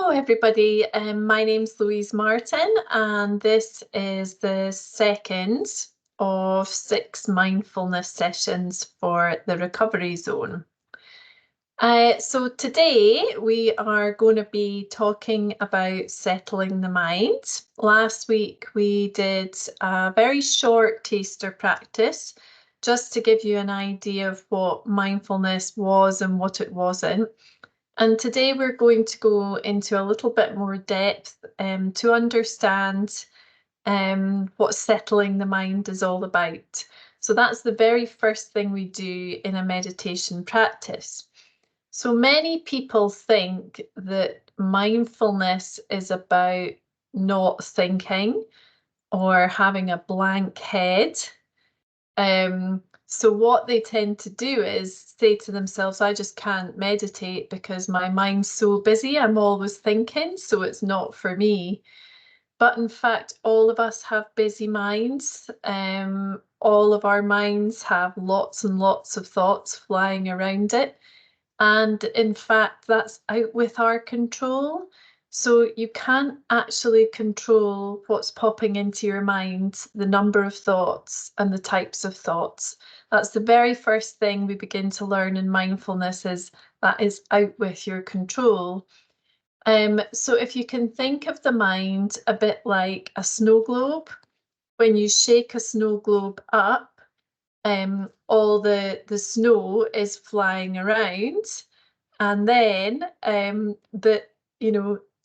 Hello everybody, my name's Louise Martin and this is the second of 6 mindfulness sessions for the recovery zone. So today we are going to be talking about settling the mind. Last week we did a very short taster practice just to give you an idea of what mindfulness was and what it wasn't. And today we're going to go into a little bit more depth to understand what settling the mind is all about. So that's the very first thing we do in a meditation practice. So many people think that mindfulness is about not thinking or having a blank head. So what they tend to do is say to themselves, I just can't meditate because my mind's so busy, I'm always thinking, so it's not for me. But in fact, all of us have busy minds. All of our minds have lots and lots of thoughts flying around it. And in fact, that's out with our control. So you can't actually control what's popping into your mind, the number of thoughts and the types of thoughts. That's the very first thing we begin to learn in mindfulness, is that is out with your control. So if you can think of the mind a bit like a snow globe, when you shake a snow globe up, all the snow is flying around, and then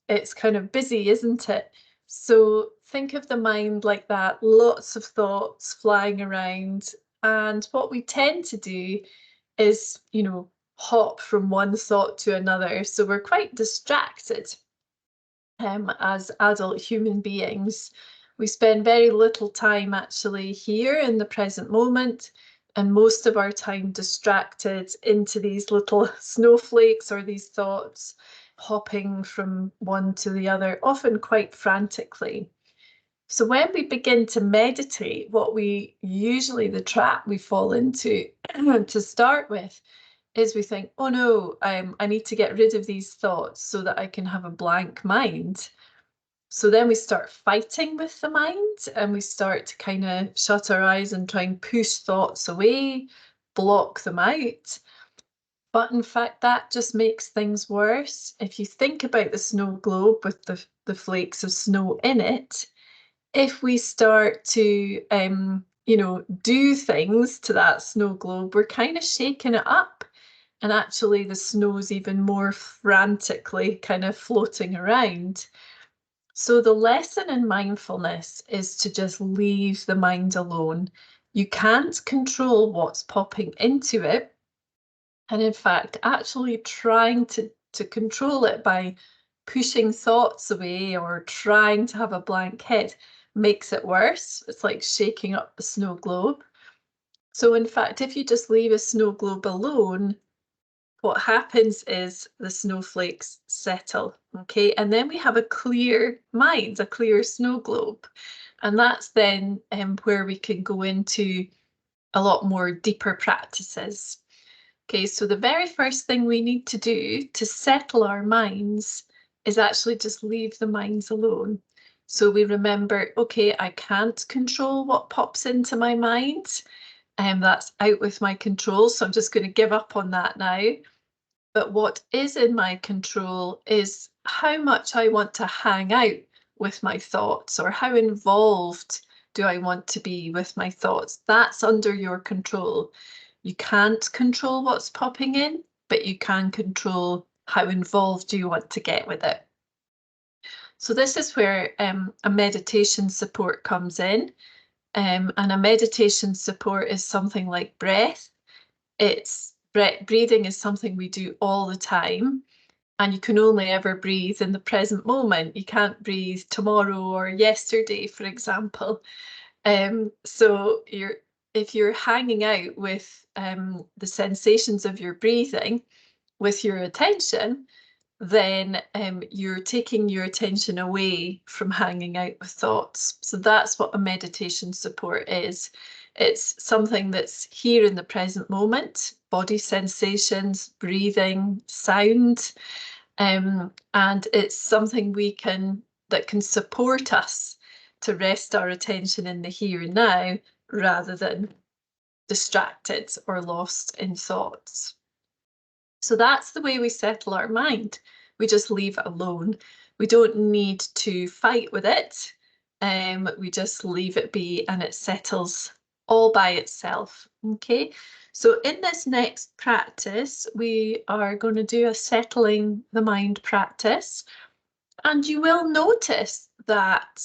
it's kind of busy, isn't it? So think of the mind like that, lots of thoughts flying around, and what we tend to do is hop from one thought to another, so we're quite distracted as adult human beings. We spend very little time actually here in the present moment, and most of our time distracted into these little snowflakes or these thoughts, hopping from one to the other, often quite frantically. So when we begin to meditate, the trap we fall into to start with, is we think, oh no, I need to get rid of these thoughts so that I can have a blank mind. So then we start fighting with the mind, and we start to kind of shut our eyes and try and push thoughts away, block them out. But in fact, that just makes things worse. If you think about the snow globe with the flakes of snow in it, if we start to, do things to that snow globe, we're kind of shaking it up. And actually the snow's even more frantically kind of floating around. So the lesson in mindfulness is to just leave the mind alone. You can't control what's popping into it. And in fact, actually trying to control it by pushing thoughts away or trying to have a blank head makes it worse. It's like shaking up the snow globe. So in fact, if you just leave a snow globe alone, what happens is the snowflakes settle, okay? And then we have a clear mind, a clear snow globe. And that's then where we can go into a lot more deeper practices. Okay, so the very first thing we need to do to settle our minds is actually just leave the minds alone. So we remember, okay, I can't control what pops into my mind, and that's out with my control. So I'm just going to give up on that now. But what is in my control is how much I want to hang out with my thoughts, or how involved do I want to be with my thoughts. That's under your control. You can't control what's popping in, but you can control how involved you want to get with it. So this is where a meditation support comes in. And a meditation support is something like breath. Breathing is something we do all the time, and you can only ever breathe in the present moment. You can't breathe tomorrow or yesterday, for example. So if you're hanging out with the sensations of your breathing with your attention, then you're taking your attention away from hanging out with thoughts. So that's what a meditation support is. It's something that's here in the present moment, body sensations, breathing, sound, And it's something that can support us to rest our attention in the here and now rather than distracted or lost in thoughts. So that's the way we settle our mind. We just leave it alone. We don't need to fight with it. We just leave it be and it settles all by itself. Okay, so in this next practice, we are going to do a settling the mind practice. And you will notice that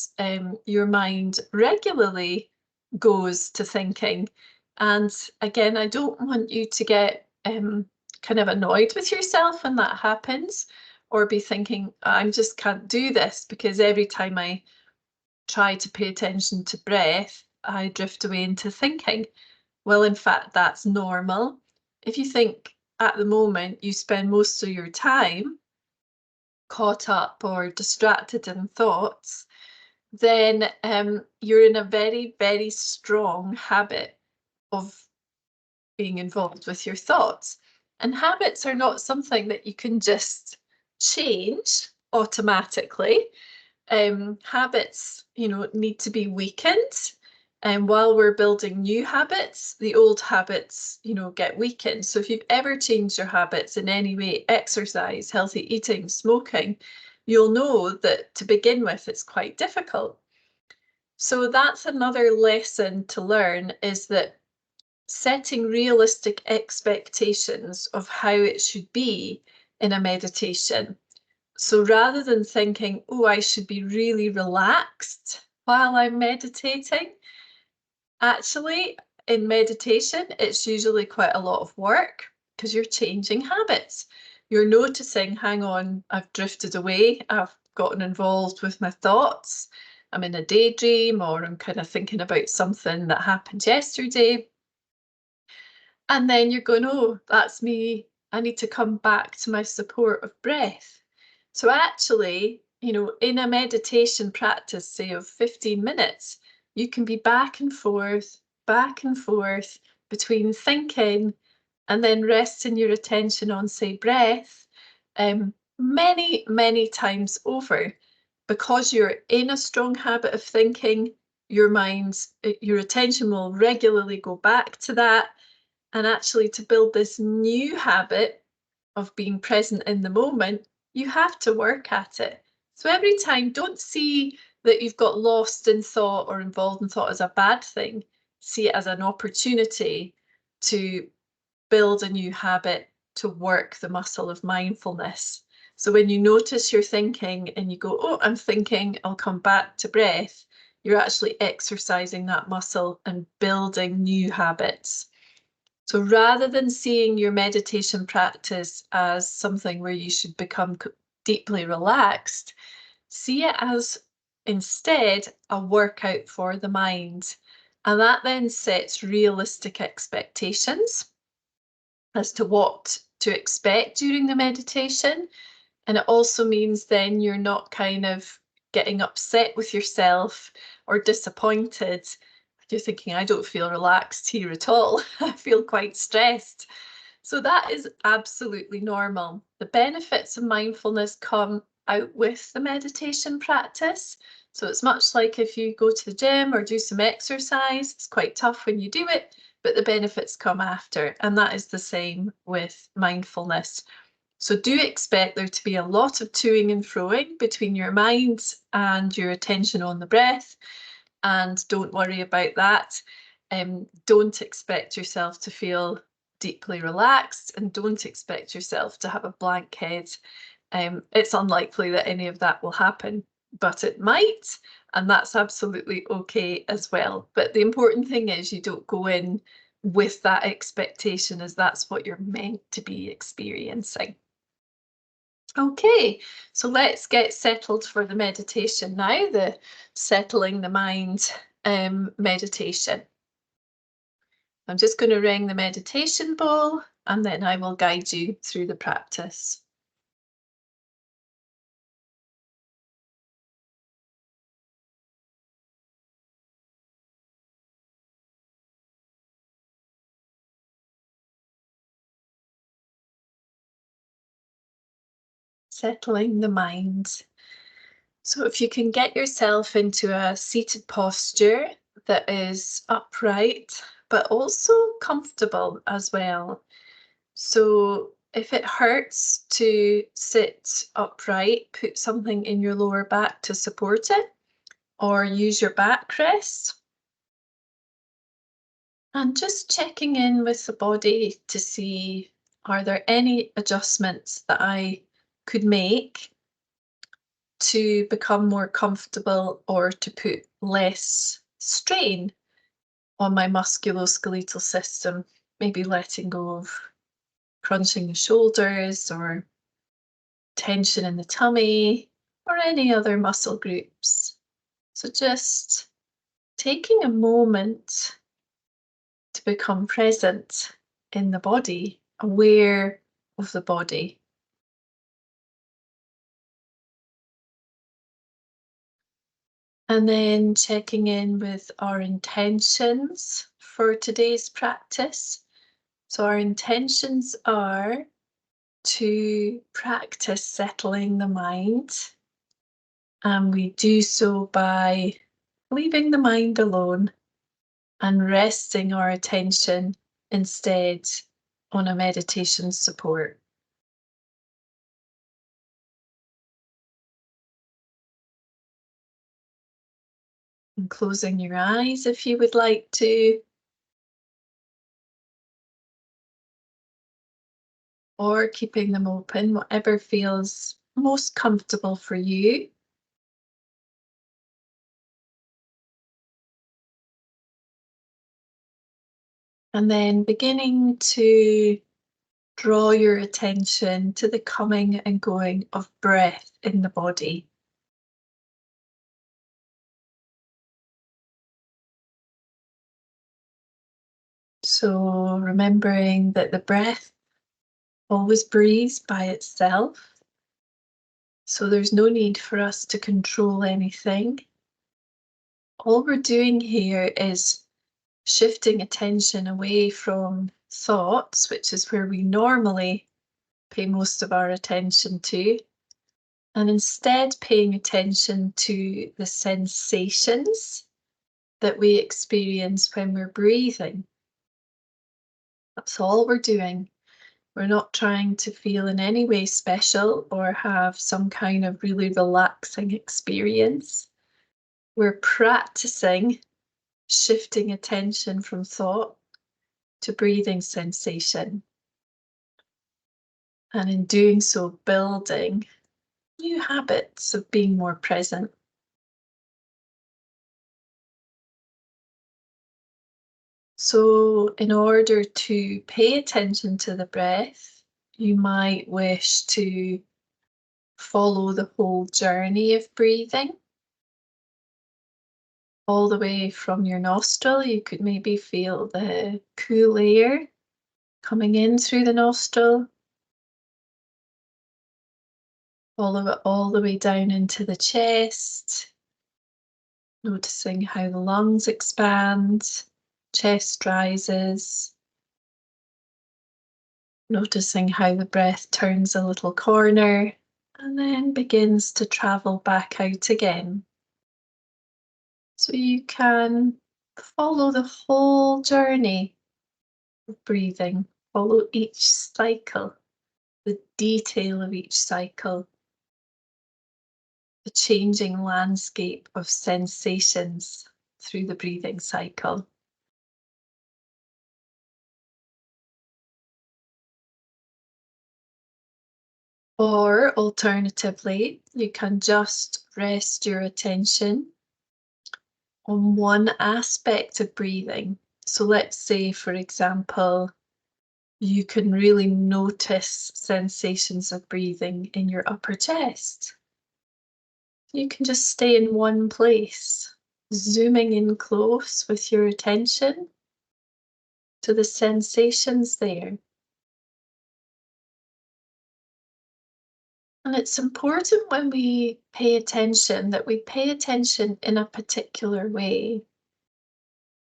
your mind regularly goes to thinking. And again, I don't want you to get kind of annoyed with yourself when that happens, or be thinking, I just can't do this because every time I try to pay attention to breath, I drift away into thinking. Well, in fact, that's normal. If you think at the moment you spend most of your time caught up or distracted in thoughts, then you're in a very, very strong habit of being involved with your thoughts. And habits are not something that you can just change automatically. Habits, need to be weakened. And while we're building new habits, the old habits, get weakened. So if you've ever changed your habits in any way, exercise, healthy eating, smoking, you'll know that to begin with, it's quite difficult. So that's another lesson to learn, is that setting realistic expectations of how it should be in a meditation. So rather than thinking, oh, I should be really relaxed while I'm meditating, actually, in meditation, it's usually quite a lot of work because you're changing habits. You're noticing, hang on, I've drifted away, I've gotten involved with my thoughts, I'm in a daydream, or I'm kind of thinking about something that happened yesterday. And then you're going, oh, that's me. I need to come back to my support of breath. So actually, in a meditation practice, say of 15 minutes, you can be back and forth between thinking and then resting your attention on, say, breath, many, many times over. Because you're in a strong habit of thinking, your attention will regularly go back to that. And actually, to build this new habit of being present in the moment, you have to work at it. So every time, don't see that you've got lost in thought or involved in thought as a bad thing. See it as an opportunity to build a new habit, to work the muscle of mindfulness. So when you notice you're thinking and you go, oh, I'm thinking, I'll come back to breath, you're actually exercising that muscle and building new habits. So rather than seeing your meditation practice as something where you should become deeply relaxed, see it as instead a workout for the mind. And that then sets realistic expectations as to what to expect during the meditation. And it also means then you're not kind of getting upset with yourself or disappointed. You're thinking, I don't feel relaxed here at all. I feel quite stressed. So that is absolutely normal. The benefits of mindfulness come out with the meditation practice. So it's much like if you go to the gym or do some exercise, it's quite tough when you do it, but the benefits come after. And that is the same with mindfulness. So do expect there to be a lot of toing and froing between your mind and your attention on the breath. And don't worry about that. Don't expect yourself to feel deeply relaxed, and don't expect yourself to have a blank head. It's unlikely that any of that will happen, but it might, and that's absolutely okay as well. But the important thing is you don't go in with that expectation, as that's what you're meant to be experiencing. Okay, so let's get settled for the meditation now, the settling the mind meditation. I'm just going to ring the meditation bowl and then I will guide you through the practice. settling the mind. So if you can get yourself into a seated posture that is upright, but also comfortable as well. So if it hurts to sit upright, put something in your lower back to support it, or use your backrest. And just checking in with the body to see, are there any adjustments that I could make to become more comfortable or to put less strain on my musculoskeletal system? Maybe letting go of crunching the shoulders or tension in the tummy or any other muscle groups. So just taking a moment to become present in the body, aware of the body. And then checking in with our intentions for today's practice. So our intentions are to practice settling the mind, and we do so by leaving the mind alone and resting our attention instead on a meditation support. And closing your eyes if you would like to, or keeping them open, whatever feels most comfortable for you. And then beginning to draw your attention to the coming and going of breath in the body. So remembering that the breath always breathes by itself. So there's no need for us to control anything. All we're doing here is shifting attention away from thoughts, which is where we normally pay most of our attention to, and instead paying attention to the sensations that we experience when we're breathing. That's all we're doing. We're not trying to feel in any way special or have some kind of really relaxing experience. We're practicing shifting attention from thought to breathing sensation. And in doing so, building new habits of being more present. So in order to pay attention to the breath, you might wish to follow the whole journey of breathing. All the way from your nostril, you could maybe feel the cool air coming in through the nostril, all the way down into the chest, noticing how the lungs expand, chest rises, noticing how the breath turns a little corner and then begins to travel back out again. So you can follow the whole journey of breathing, follow each cycle, the detail of each cycle, the changing landscape of sensations through the breathing cycle. Or alternatively, you can just rest your attention on one aspect of breathing. So let's say, for example, you can really notice sensations of breathing in your upper chest. You can just stay in one place, zooming in close with your attention to the sensations there. And it's important when we pay attention that we pay attention in a particular way.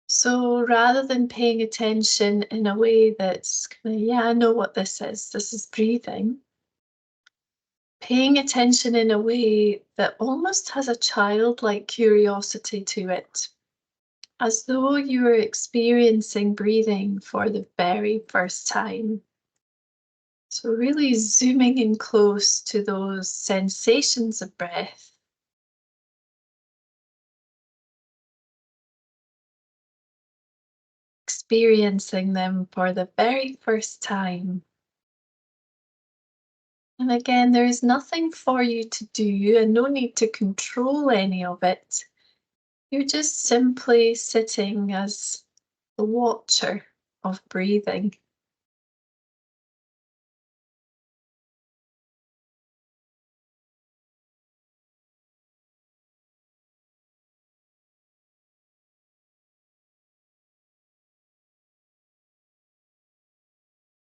So rather than paying attention in a way that's kind of, yeah, I know what this is breathing. paying attention in a way that almost has a childlike curiosity to it, as though you were experiencing breathing for the very first time. So, really zooming in close to those sensations of breath, experiencing them for the very first time. And again, there is nothing for you to do and no need to control any of it. You're just simply sitting as the watcher of breathing.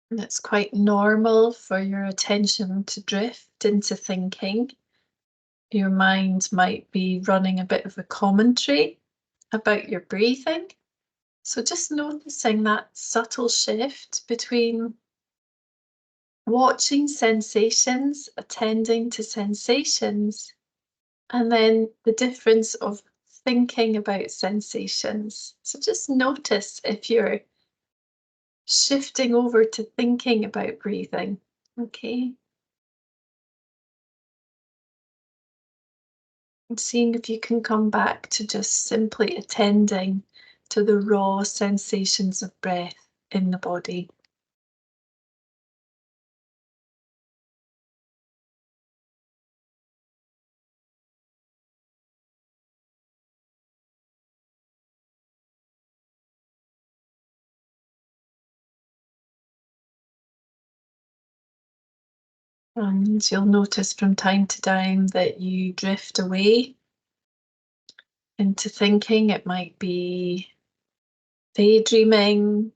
And it's quite normal for your attention to drift into thinking. Your mind might be running a bit of a commentary about your breathing. So just noticing that subtle shift between watching sensations, attending to sensations, and then the difference of thinking about sensations. So just notice if you're shifting over to thinking about breathing. Okay. And seeing if you can come back to just simply attending to the raw sensations of breath in the body. And you'll notice from time to time that you drift away into thinking. It might be daydreaming,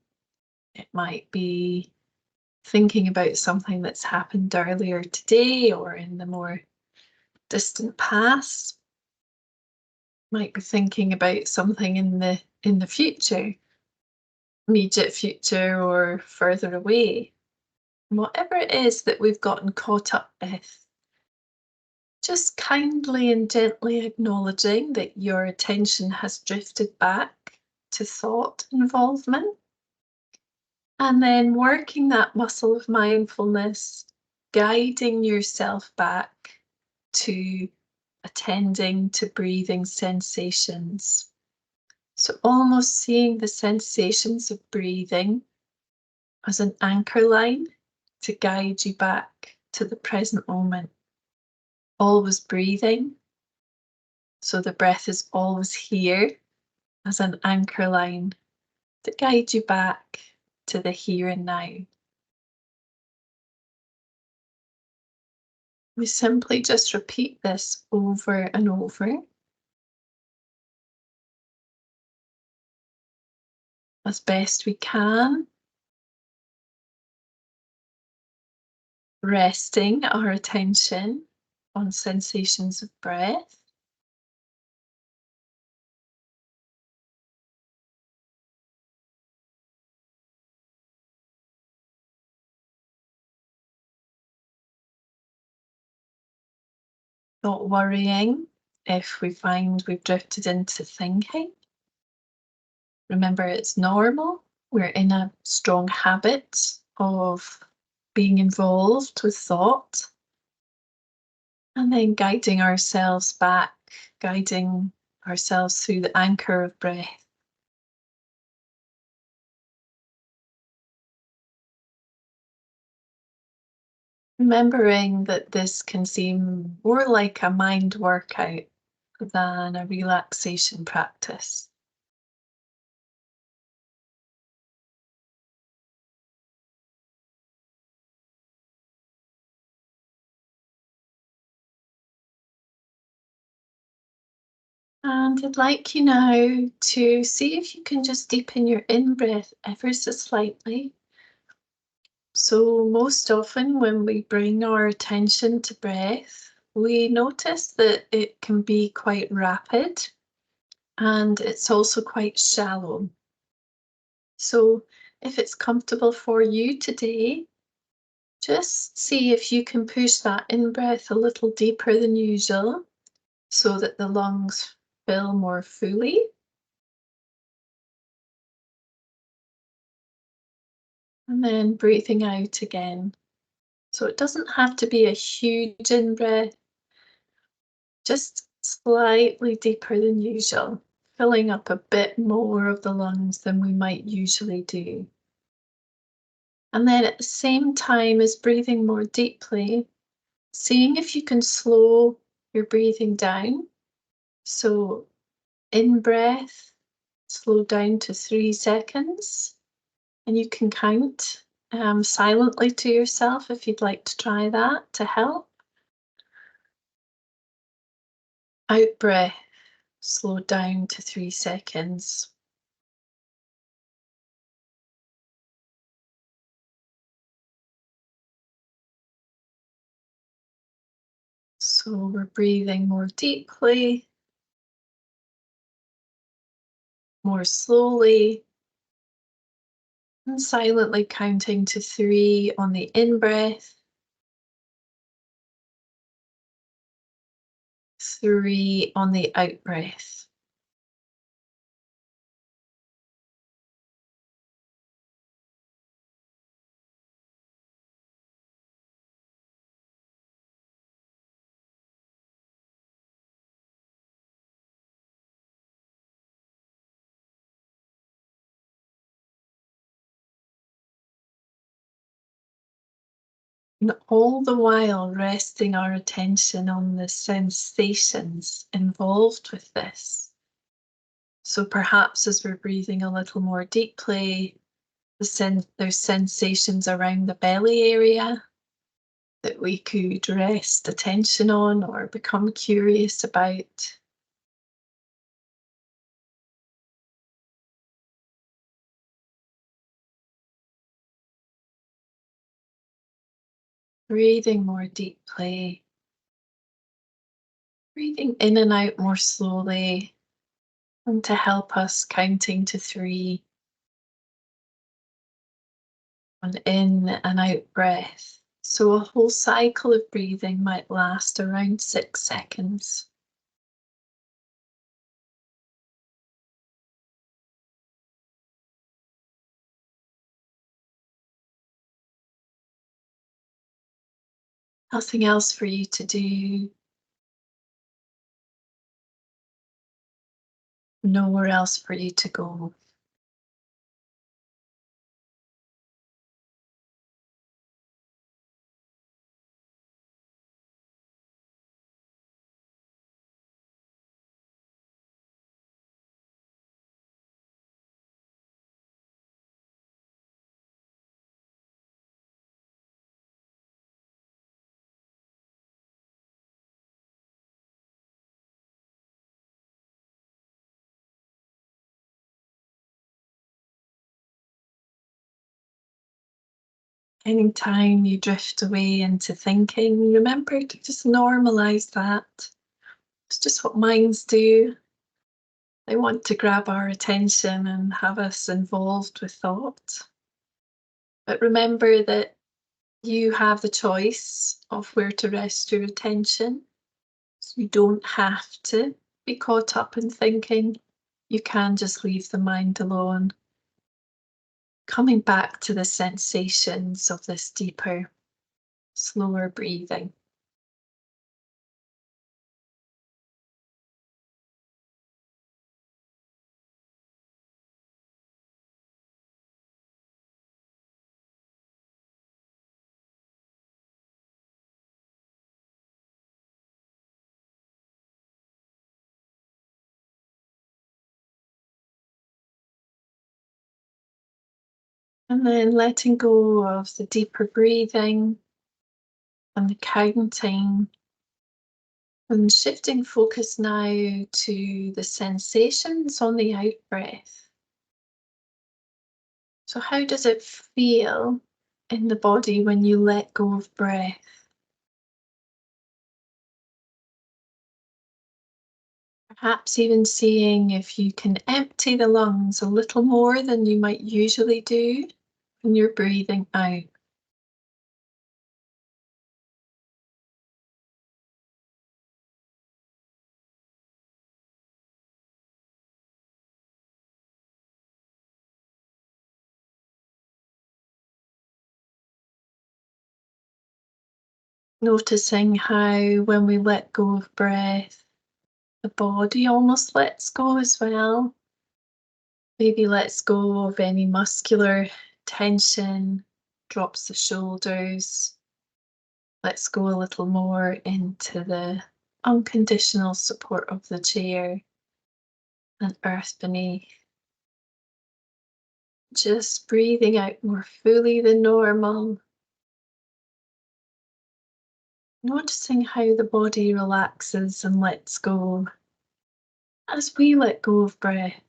it might be thinking about something that's happened earlier today or in the more distant past. Might be thinking about something in the future, immediate future or further away. Whatever it is that we've gotten caught up with, just kindly and gently acknowledging that your attention has drifted back to thought involvement, and then working that muscle of mindfulness, guiding yourself back to attending to breathing sensations. So almost seeing the sensations of breathing as an anchor line to guide you back to the present moment. Always breathing, so the breath is always here as an anchor line to guide you back to the here and now. We simply just repeat this over and over as best we can, resting our attention on sensations of breath. Not worrying if we find we've drifted into thinking. Remember, it's normal. We're in a strong habit of being involved with thought, and then guiding ourselves back, guiding ourselves through the anchor of breath. Remembering that this can seem more like a mind workout than a relaxation practice. And I'd like you now to see if you can just deepen your in breath ever so slightly. So, most often when we bring our attention to breath, we notice that it can be quite rapid and it's also quite shallow. So, if it's comfortable for you today, Just see if you can push that in breath a little deeper than usual so that the lungs fill more fully. And then breathing out again. So it doesn't have to be a huge in breath, just slightly deeper than usual, filling up a bit more of the lungs than we might usually do. And then at the same time as breathing more deeply, seeing if you can slow your breathing down. So in breath, slow down to 3 seconds, and you can count silently to yourself if you'd like to try that to help. Out breath, slow down to 3 seconds. So we're breathing more deeply, more slowly, and silently counting to 3 on the in breath, 3 on the out breath. And all the while resting our attention on the sensations involved with this. So perhaps as we're breathing a little more deeply, there's sensations around the belly area that we could rest attention on or become curious about. Breathing more deeply, breathing in and out more slowly, and to help us counting to 3 on in and out breath. So a whole cycle of breathing might last around 6 seconds. Nothing else for you to do, nowhere else for you to go. Anytime you drift away into thinking, remember to just normalize that. It's just what minds do. They want to grab our attention and have us involved with thought. But remember that you have the choice of where to rest your attention. So you don't have to be caught up in thinking. You can just leave the mind alone. Coming back to the sensations of this deeper, slower breathing. And then letting go of the deeper breathing and the counting, and shifting focus now to the sensations on the out breath. So, how does it feel in the body when you let go of breath? Perhaps even seeing if you can empty the lungs a little more than you might usually do when you're breathing out. Noticing how when we let go of breath, the body almost lets go as well. Maybe lets go of any muscular tension, drops the shoulders, lets go a little more into the unconditional support of the chair and earth beneath. Just breathing out more fully than normal. Noticing how the body relaxes and lets go as we let go of breath.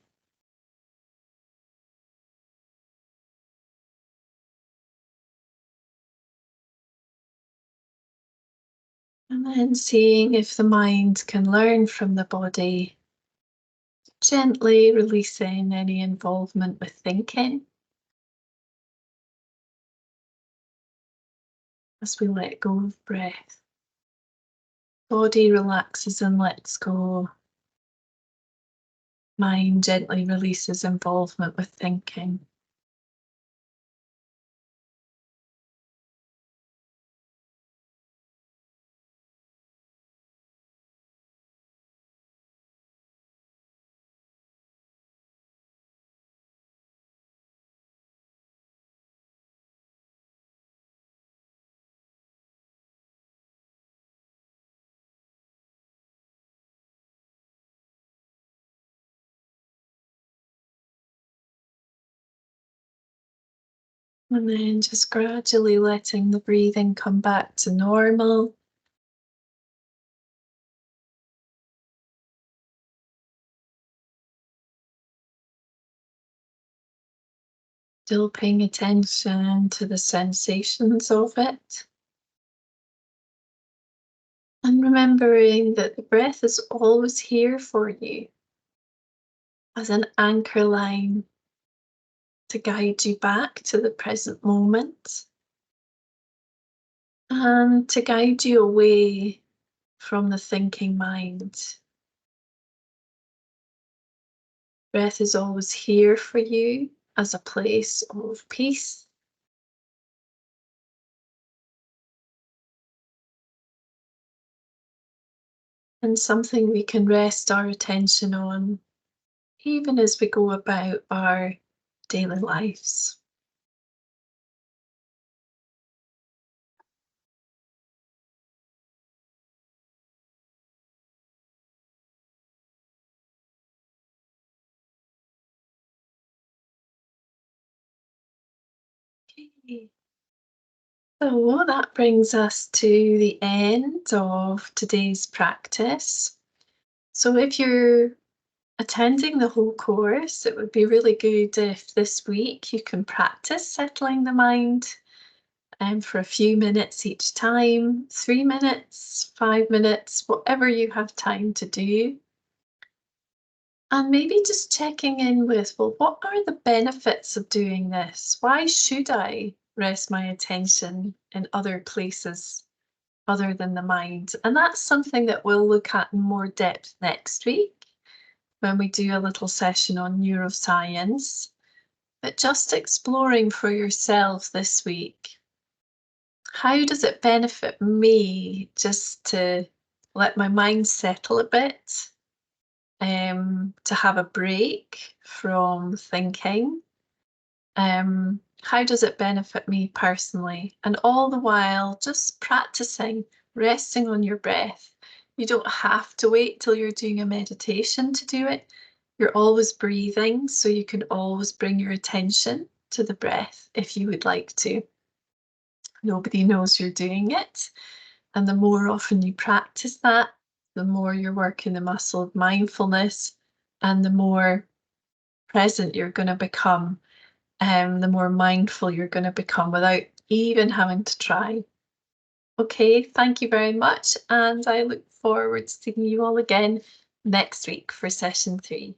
And then seeing if the mind can learn from the body, gently releasing any involvement with thinking as we let go of breath. Body relaxes and lets go. Mind gently releases involvement with thinking. And then just gradually letting the breathing come back to normal. Still paying attention to the sensations of it. And remembering that the breath is always here for you as an anchor line to guide you back to the present moment and to guide you away from the thinking mind. Breath is always here for you as a place of peace. And something we can rest our attention on, even as we go about our daily lives. Okay. So that brings us to the end of today's practice. So if you're attending the whole course, it would be really good if this week you can practice settling the mind for a few minutes each time, 3 minutes, 5 minutes, whatever you have time to do. And maybe just checking in with, well, what are the benefits of doing this? Why should I rest my attention in other places other than the mind? And that's something that we'll look at in more depth next week when we do a little session on neuroscience. But just exploring for yourself this week, how does it benefit me just to let my mind settle a bit, to have a break from thinking? How does it benefit me personally? And all the while, just practicing resting on your breath. You don't have to wait till you're doing a meditation to do it. You're always breathing, so you can always bring your attention to the breath if you would like to. Nobody knows you're doing it. And the more often you practice that, the more you're working the muscle of mindfulness and the more present you're going to become, the more mindful you're going to become without even having to try. Okay, thank you very much. And I look forward to seeing you all again next week for session 3.